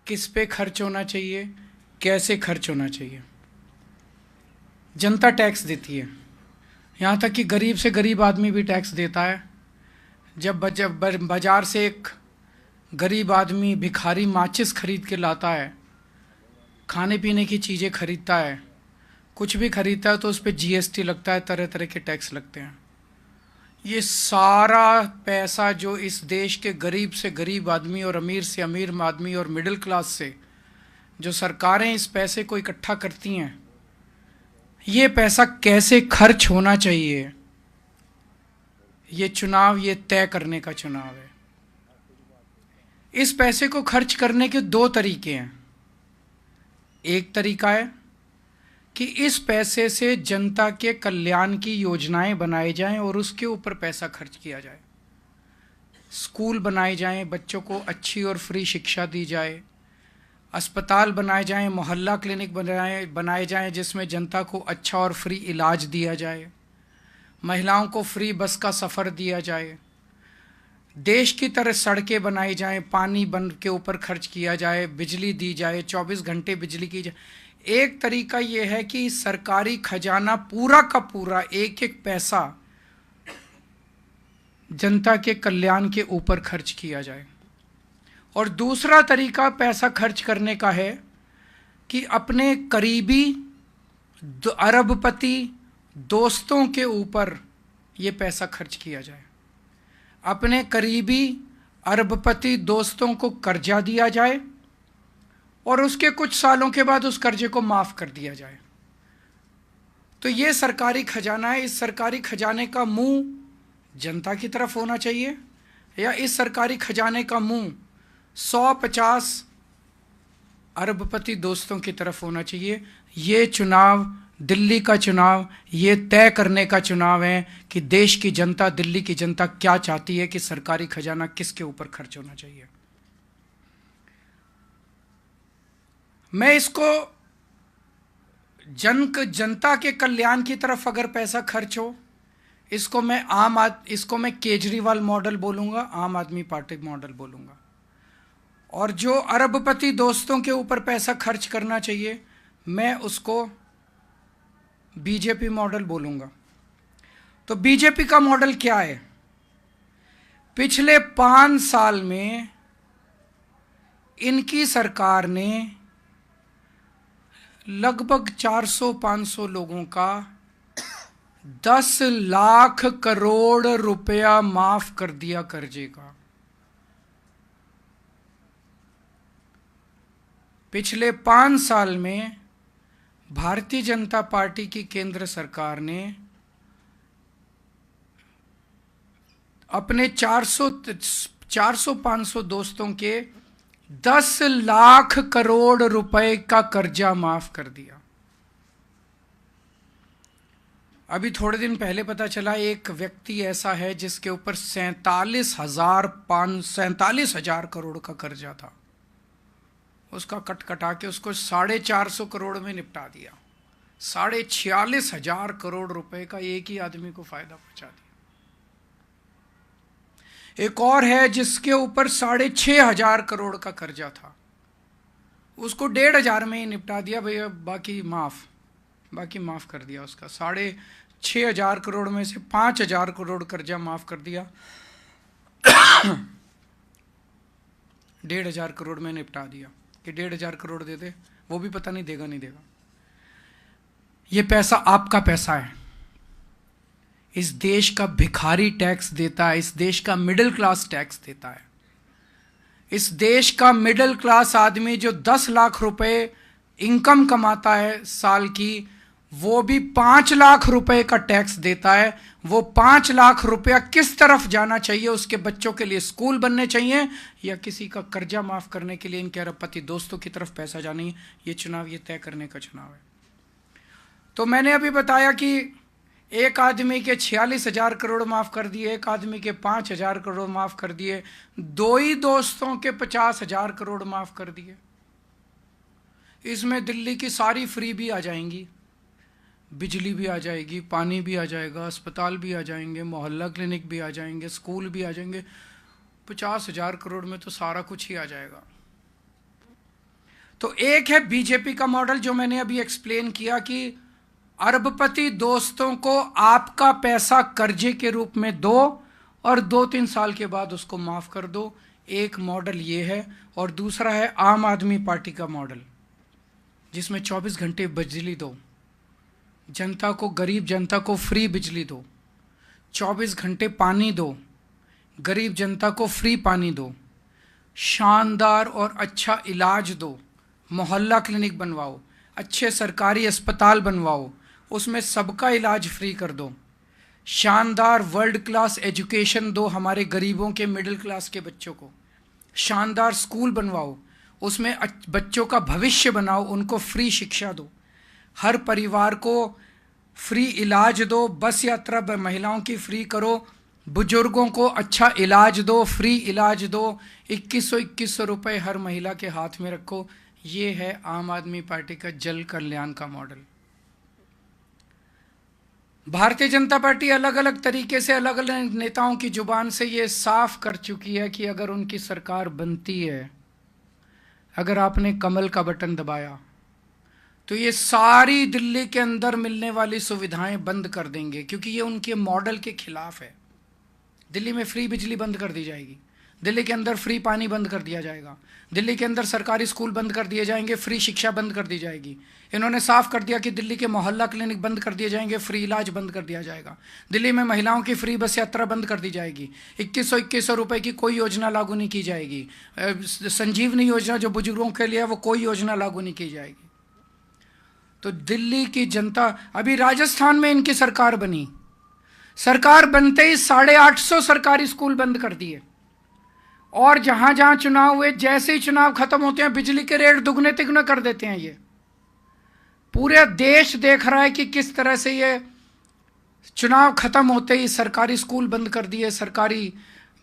किस पे खर्च होना चाहिए, कैसे खर्च होना चाहिए। जनता टैक्स देती है, यहाँ तक कि गरीब से गरीब आदमी भी टैक्स देता है। जब बाजार से एक गरीब आदमी भिखारी माचिस खरीद के लाता है, खाने पीने की चीज़ें खरीदता है, कुछ भी खरीदता है, तो उस पर जीएसटी लगता है, तरह तरह के टैक्स लगते हैं। ये सारा पैसा जो इस देश के गरीब से गरीब आदमी और अमीर से अमीर आदमी और मिडिल क्लास से जो सरकारें इस पैसे को इकट्ठा करती हैं, ये पैसा कैसे खर्च होना चाहिए, ये चुनाव ये तय करने का चुनाव है। इस पैसे को खर्च करने के दो तरीके हैं। एक तरीका है कि इस पैसे से जनता के कल्याण की योजनाएं बनाई जाएं और उसके ऊपर पैसा खर्च किया जाए। स्कूल बनाए जाएं, बच्चों को अच्छी और फ्री शिक्षा दी जाए, अस्पताल बनाए जाएं, मोहल्ला क्लिनिक बनाए जाएं जिसमें जनता को अच्छा और फ्री इलाज दिया जाए, महिलाओं को फ्री बस का सफ़र दिया जाए, देश की तरह सड़कें बनाई जाएं, पानी बन के ऊपर खर्च किया जाए, बिजली दी जाए, 24 घंटे बिजली की जाए। एक तरीका यह है कि सरकारी खजाना पूरा का पूरा एक एक पैसा जनता के कल्याण के ऊपर खर्च किया जाए। और दूसरा तरीका पैसा खर्च करने का है कि अपने करीबी अरबपति दोस्तों के ऊपर ये पैसा खर्च किया जाए। अपने करीबी अरबपति दोस्तों को कर्जा दिया जाए और उसके कुछ सालों के बाद उस कर्जे को माफ कर दिया जाए। तो ये सरकारी खजाना है। इस सरकारी खजाने का मुंह जनता की तरफ होना चाहिए या इस सरकारी खजाने का मुंह 150 अरबपति दोस्तों की तरफ होना चाहिए। ये चुनाव, दिल्ली का चुनाव, ये तय करने का चुनाव है कि देश की जनता, दिल्ली की जनता क्या चाहती है कि सरकारी खजाना किसके ऊपर खर्च होना चाहिए। मैं इसको जनता के कल्याण की तरफ अगर पैसा खर्च हो, इसको मैं केजरीवाल मॉडल बोलूंगा, आम आदमी पार्टी मॉडल बोलूंगा। और जो अरबपति दोस्तों के ऊपर पैसा खर्च करना चाहिए, मैं उसको बीजेपी मॉडल बोलूंगा। तो बीजेपी का मॉडल क्या है? पिछले 5 साल में इनकी सरकार ने लगभग 400-500 लोगों का 10 लाख करोड़ रुपया माफ कर दिया कर्जे का। पिछले 5 साल में भारतीय जनता पार्टी की केंद्र सरकार ने अपने 400-500 दोस्तों के 10 लाख करोड़ रुपए का कर्जा माफ कर दिया। अभी थोड़े दिन पहले पता चला एक व्यक्ति ऐसा है जिसके ऊपर 47,000 करोड़ का कर्जा था। उसका कटा के उसको 450 करोड़ में निपटा दिया। 46,000 करोड़ रुपए का एक ही आदमी को फायदा पहुंचा दिया। एक और है जिसके ऊपर 6,500 करोड़ का कर्जा था, उसको 1,500 में ही निपटा दिया। भैया बाकी माफ कर दिया। उसका 6,500 करोड़ में से 5,000 करोड़ कर्जा माफ कर दिया, 1,500 करोड़ में निपटा दिया कि 1,500 करोड़ दे दे, वो भी पता नहीं देगा नहीं देगा। ये पैसा आपका पैसा है। इस देश का भिखारी टैक्स देता है, इस देश का मिडिल क्लास टैक्स देता है। इस देश का मिडिल क्लास आदमी जो 10 लाख रुपए इनकम कमाता है साल की, वो भी 5 लाख रुपए का टैक्स देता है। वो 5 लाख रुपया किस तरफ जाना चाहिए? उसके बच्चों के लिए स्कूल बनने चाहिए या किसी का कर्जा माफ करने के लिए इनके अरबपति दोस्तों की तरफ पैसा जाना है? ये चुनाव ये तय करने का चुनाव है। तो मैंने अभी बताया कि एक आदमी के 46,000 करोड़ माफ कर दिए, एक आदमी के 5,000 करोड़ माफ कर दिए, 2 ही दोस्तों के 50,000 करोड़ माफ कर दिए। इसमें दिल्ली की सारी फ्री भी आ जाएंगी, बिजली भी आ जाएगी, पानी भी आ जाएगा, अस्पताल भी आ जाएंगे, मोहल्ला क्लिनिक भी आ जाएंगे, स्कूल भी आ जाएंगे। 50,000 करोड़ में तो सारा कुछ ही आ जाएगा। तो एक है बीजेपी का मॉडल जो मैंने अभी एक्सप्लेन किया कि अरबपति दोस्तों को आपका पैसा कर्जे के रूप में दो और 2-3 साल के बाद उसको माफ कर दो। एक मॉडल ये है। और दूसरा है आम आदमी पार्टी का मॉडल, जिसमें 24 घंटे बिजली दो, जनता को, गरीब जनता को फ्री बिजली दो, 24 घंटे पानी दो, गरीब जनता को फ्री पानी दो, शानदार और अच्छा इलाज दो, मोहल्ला क्लिनिक बनवाओ, अच्छे सरकारी अस्पताल बनवाओ, उसमें सबका इलाज फ्री कर दो, शानदार वर्ल्ड क्लास एजुकेशन दो हमारे गरीबों के, मिडिल क्लास के बच्चों को, शानदार स्कूल बनवाओ, उसमें बच्चों का भविष्य बनाओ, उनको फ्री शिक्षा दो, हर परिवार को फ्री इलाज दो, बस यात्रा महिलाओं की करो, बुजुर्गों को अच्छा इलाज दो, फ्री इलाज दो, 2100 रुपये हर महिला के हाथ में रखो। ये है आम आदमी पार्टी का जल कल्याण का मॉडल। भारतीय जनता पार्टी अलग अलग तरीके से, अलग अलग नेताओं की जुबान से ये साफ कर चुकी है कि अगर उनकी सरकार बनती है, अगर आपने कमल का बटन दबाया, तो ये सारी दिल्ली के अंदर मिलने वाली सुविधाएं बंद कर देंगे, क्योंकि ये उनके मॉडल के खिलाफ है। दिल्ली में फ्री बिजली बंद कर दी जाएगी, दिल्ली के अंदर फ्री पानी बंद कर दिया जाएगा, दिल्ली के अंदर सरकारी स्कूल बंद कर दिए जाएंगे, फ्री शिक्षा बंद कर दी जाएगी। इन्होंने साफ कर दिया कि दिल्ली के मोहल्ला क्लिनिक बंद कर दिए जाएंगे, फ्री इलाज बंद कर दिया जाएगा, दिल्ली में महिलाओं की फ्री बस यात्रा बंद कर दी जाएगी, 2100 रुपये की कोई योजना लागू नहीं की जाएगी, संजीवनी योजना जो बुजुर्गों के लिए है वो कोई योजना लागू नहीं की जाएगी। तो दिल्ली की जनता, अभी राजस्थान में इनकी सरकार बनी, सरकार बनते ही 850 सरकारी स्कूल बंद कर दिए, और जहां जहां चुनाव हुए, जैसे ही चुनाव खत्म होते हैं बिजली के रेट दुगने तिगुने कर देते हैं। ये पूरे देश देख रहा है कि किस तरह से ये चुनाव खत्म होते ही सरकारी स्कूल बंद कर दिए, सरकारी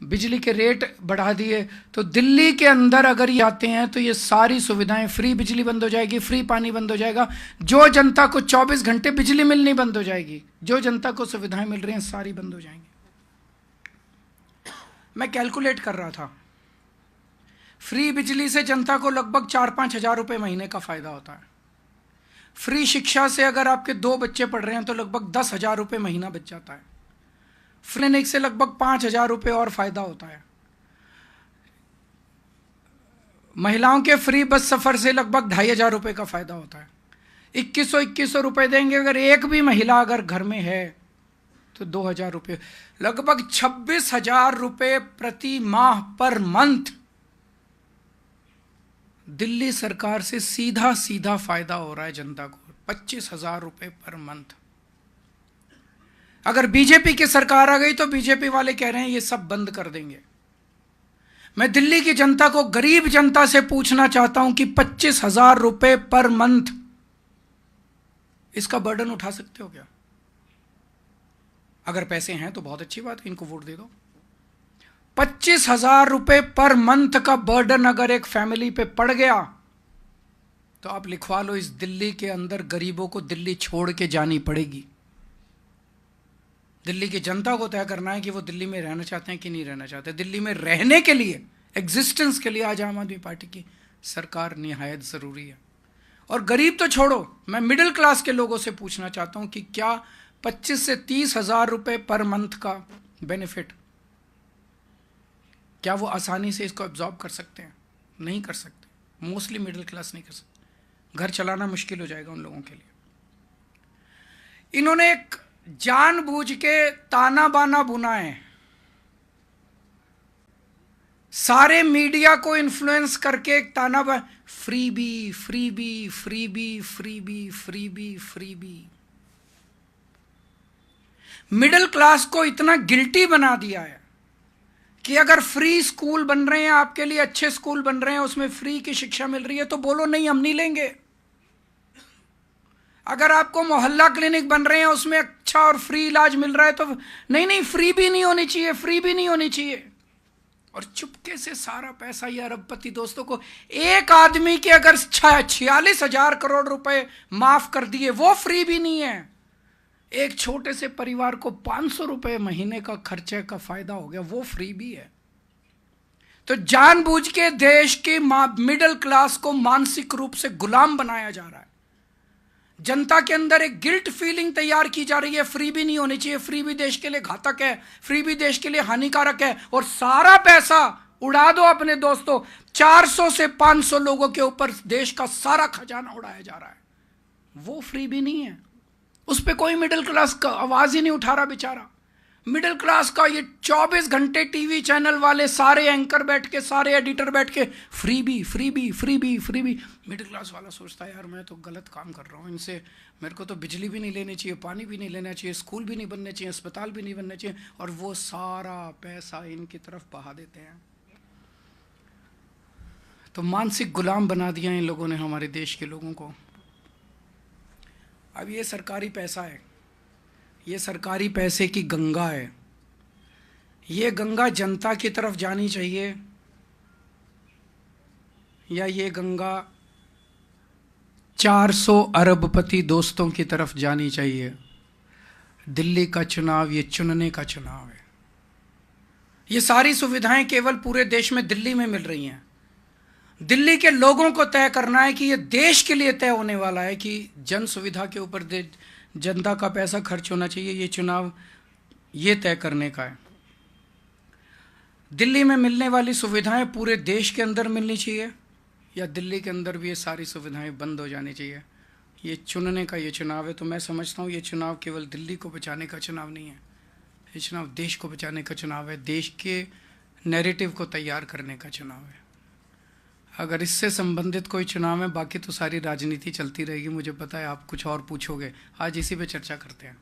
बिजली के रेट बढ़ा दिए। तो दिल्ली के अंदर अगर ये आते हैं तो ये सारी सुविधाएं, फ्री बिजली बंद हो जाएगी, फ्री पानी बंद हो जाएगा, जो जनता को 24 घंटे बिजली मिलनी बंद हो जाएगी, जो जनता को सुविधाएं मिल रही हैं सारी बंद हो जाएंगी। मैं कैलकुलेट कर रहा था, फ्री बिजली से जनता को लगभग 4-5 हज़ार रुपये महीने का फायदा होता है। फ्री शिक्षा से अगर आपके 2 बच्चे पढ़ रहे हैं तो लगभग 10,000 रुपये महीना बच जाता है। क्लिनिक से लगभग 5,000 रुपये और फायदा होता है। महिलाओं के फ्री बस सफर से लगभग 2,500 रुपये का फायदा होता है। 2100 रुपये देंगे, अगर एक भी महिला अगर घर में है तो 2,000 रुपये, लगभग 26,000 रुपये प्रति माह पर मंथ दिल्ली सरकार से सीधा सीधा फायदा हो रहा है जनता को, 25,000 रुपये पर मंथ। अगर बीजेपी की सरकार आ गई तो बीजेपी वाले कह रहे हैं ये सब बंद कर देंगे। मैं दिल्ली की जनता को, गरीब जनता से पूछना चाहता हूं कि 25,000 रुपये पर मंथ इसका बर्डन उठा सकते हो क्या? अगर पैसे हैं तो बहुत अच्छी बात है, इनको वोट दे दो। 25,000 रुपये पर मंथ का बर्डन अगर एक फैमिली पे पड़ गया तो आप लिखवा लो, इस दिल्ली के अंदर गरीबों को दिल्ली छोड़ के जानी पड़ेगी। दिल्ली की जनता को तय करना है कि वो दिल्ली में रहना चाहते हैं कि नहीं रहना चाहते। दिल्ली में रहने के लिए, एग्जिस्टेंस के लिए आज आम आदमी पार्टी की सरकार निहायत ज़रूरी है। और गरीब तो छोड़ो, मैं मिडिल क्लास के लोगों से पूछना चाहता हूं कि क्या 25 से 30,000 रुपये पर मंथ का बेनिफिट, क्या वो आसानी से इसको एब्जॉर्ब कर सकते हैं? नहीं कर सकते। मोस्टली मिडिल क्लास नहीं कर सकते, घर चलाना मुश्किल हो जाएगा उन लोगों के लिए। इन्होंने एक जानबूझ के ताना बाना बुना है, सारे मीडिया को इन्फ्लुएंस करके एक ताना बाना, freebie freebie freebie freebie freebie freebie. Middle class को इतना गिल्टी बना दिया है कि अगर फ्री स्कूल बन रहे हैं आपके लिए, अच्छे स्कूल बन रहे हैं, उसमें फ्री की शिक्षा मिल रही है तो बोलो नहीं, हम नहीं लेंगे। अगर आपको मोहल्ला क्लिनिक बन रहे हैं, उसमें अच्छा और फ्री इलाज मिल रहा है तो नहीं नहीं, फ्री भी नहीं होनी चाहिए, फ्री भी नहीं होनी चाहिए। और चुपके से सारा पैसा ये अरबपति दोस्तों को, एक आदमी के अगर 46,000 करोड़ रुपए माफ कर दिए, वो फ्री भी नहीं है। एक छोटे से परिवार को 500 रुपये महीने का खर्चे का फायदा हो गया, वो फ्री भी है। तो जानबूझ के देश के मिडिल क्लास को मानसिक रूप से गुलाम बनाया जा रहा है। जनता के अंदर एक गिल्ट फीलिंग तैयार की जा रही है, फ्री भी नहीं होनी चाहिए, फ्री भी देश के लिए घातक है, फ्री भी देश के लिए हानिकारक है, और सारा पैसा उड़ा दो अपने दोस्तों। 400 से 500 लोगों के ऊपर देश का सारा खजाना उड़ाया जा रहा है। वो फ्री भी नहीं है, उस पर कोई मिडिल क्लास का आवाज ही नहीं उठा रहा बेचारा। मिडिल क्लास का ये 24 घंटे टीवी चैनल वाले सारे एंकर बैठ के, सारे एडिटर बैठ के फ्री भी फ्री भी फ्री भी फ्री भी। मिडिल क्लास वाला सोचता है यार मैं तो गलत काम कर रहा हूँ, इनसे मेरे को तो बिजली भी नहीं लेनी चाहिए, पानी भी नहीं लेना चाहिए, स्कूल भी नहीं बनने चाहिए, अस्पताल भी नहीं बनने चाहिए, और वो सारा पैसा इनकी तरफ बहा देते हैं। तो मानसिक गुलाम बना दिया इन लोगों ने हमारे देश के लोगों को। अब ये सरकारी पैसा है, ये सरकारी पैसे की गंगा है, ये गंगा जनता की तरफ जानी चाहिए या ये गंगा 400 अरबपति दोस्तों की तरफ जानी चाहिए। दिल्ली का चुनाव ये चुनने का चुनाव है। ये सारी सुविधाएं केवल पूरे देश में दिल्ली में मिल रही हैं। दिल्ली के लोगों को तय करना है कि ये देश के लिए तय होने वाला है कि जन सुविधा के ऊपर जनता का पैसा खर्च होना चाहिए। ये चुनाव ये तय करने का है। दिल्ली में मिलने वाली सुविधाएं पूरे देश के अंदर मिलनी चाहिए या दिल्ली के अंदर भी ये सारी सुविधाएं बंद हो जानी चाहिए। ये चुनने का ये चुनाव है। तो मैं समझता हूँ ये चुनाव केवल दिल्ली को बचाने का चुनाव नहीं है, ये चुनाव देश को बचाने का चुनाव है, देश के नैरेटिव को तैयार करने का चुनाव है। अगर इससे संबंधित कोई चुनाव है, बाकी तो सारी राजनीति चलती रहेगी। मुझे पता है आप कुछ और पूछोगे, आज इसी पे चर्चा करते हैं।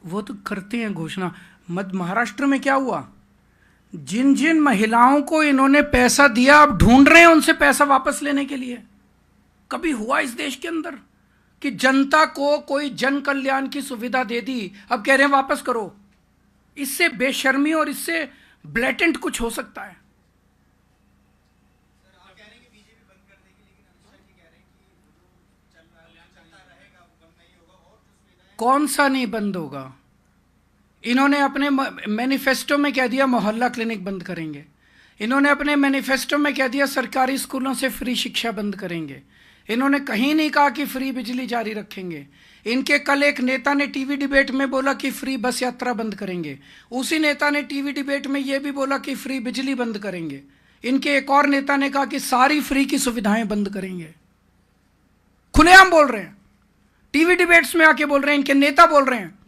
वो तो करते हैं घोषणा। महाराष्ट्र में क्या हुआ, जिन जिन महिलाओं को इन्होंने पैसा दिया अब ढूंढ रहे हैं उनसे पैसा वापस लेने के लिए। कभी हुआ इस देश के अंदर कि जनता को कोई जन कल्याण की सुविधा दे दी, अब कह रहे हैं वापस करो। इससे बेशर्मी और इससे ब्लेटेंट कुछ हो सकता है? कौन सा नहीं बंद होगा? इन्होंने अपने मैनिफेस्टो में कह दिया मोहल्ला क्लिनिक बंद करेंगे, इन्होंने अपने मैनिफेस्टो में कह दिया सरकारी स्कूलों से फ्री शिक्षा बंद करेंगे, इन्होंने कहीं नहीं कहा कि फ्री बिजली जारी रखेंगे। इनके कल एक नेता ने टीवी डिबेट में बोला कि फ्री बस यात्रा बंद करेंगे, उसी नेता ने टीवी डिबेट में यह भी बोला कि फ्री बिजली बंद करेंगे। इनके एक और नेता ने कहा कि सारी फ्री की सुविधाएं बंद करेंगे। खुलेआम बोल रहे हैं, टीवी डिबेट्स में आके बोल रहे हैं, इनके नेता बोल रहे हैं।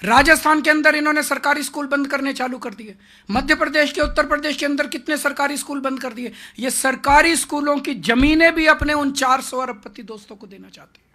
राजस्थान के अंदर इन्होंने सरकारी स्कूल बंद करने चालू कर दिए। मध्य प्रदेश के, उत्तर प्रदेश के अंदर कितने सरकारी स्कूल बंद कर दिए। ये सरकारी स्कूलों की जमीनें भी अपने उन 400 अरबपति दोस्तों को देना चाहते हैं।